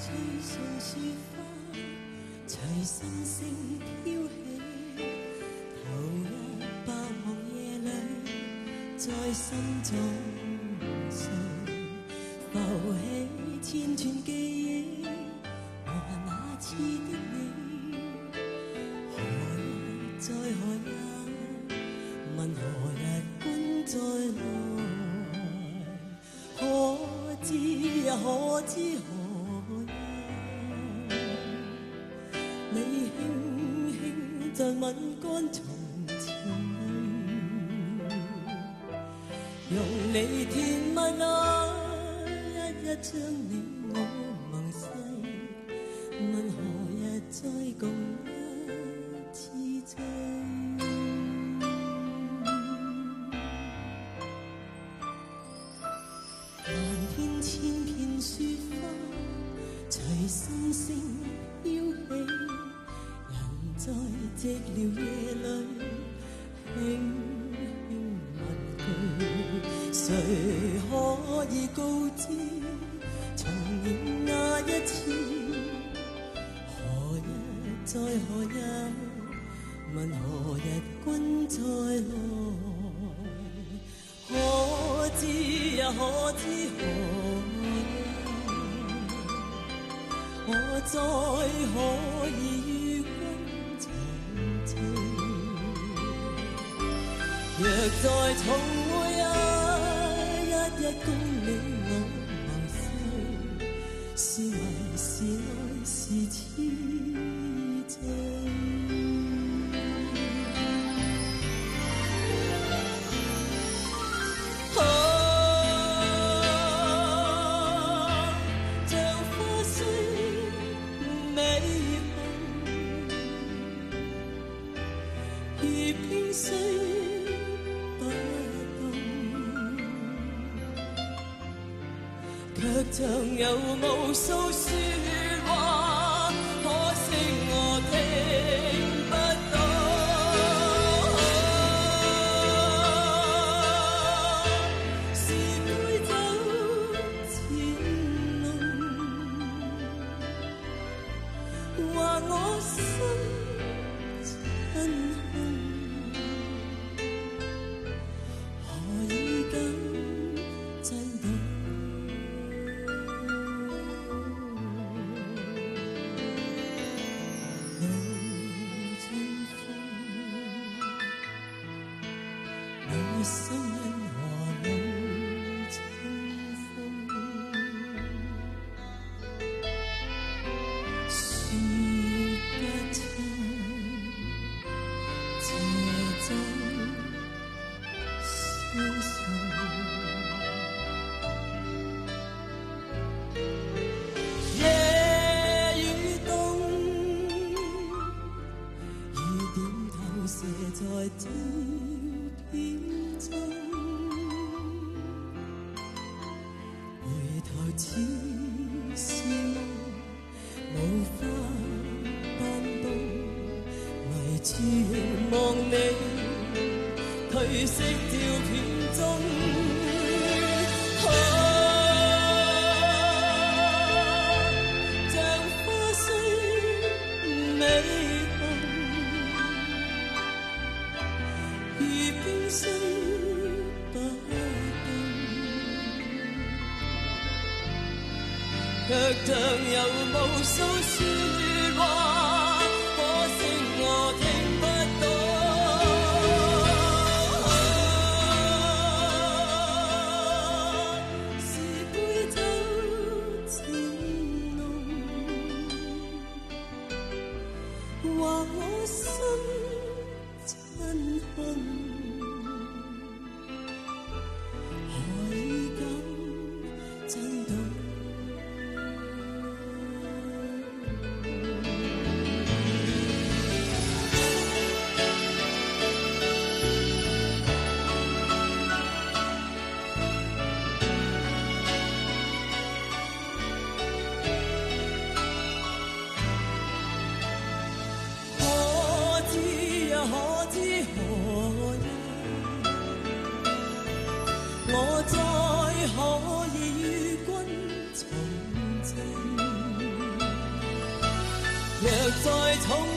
吹送雪花，隨星星飄起，投入白茫夜裏，在心中睡，浮起千串記憶和那次的你，何日再何日，問何日君再來，可知可知何日，你輕輕在吻乾從前淚，用你甜蜜愛一一將你我盟誓，問何日再共一次醉。漫天千片雪花，隨星星飄起，人在寂寥夜裏輕輕問句，誰可以告知重現那一次，何日再何日，問何日君再來，可知可知何日，我再可以與君重聚，若再重會一公你我盟誓，是迷是愛是痴醉。卻像有無數説話，可惜我聽不到。是杯酒漸濃，話我心真空，何以敢真懂？心因何老清風，說不出這種消瘦。夜與冬，雨點投射在照片中，回頭似是夢，無法扮動，迷住凝望你褪色照片中，像花雖美紅，如冰雖不動，卻像有無數説話，可惜我聽不到。是杯酒漸濃，話我心真空，何以敢真懂？可知何日，我再可以與君重聚，再重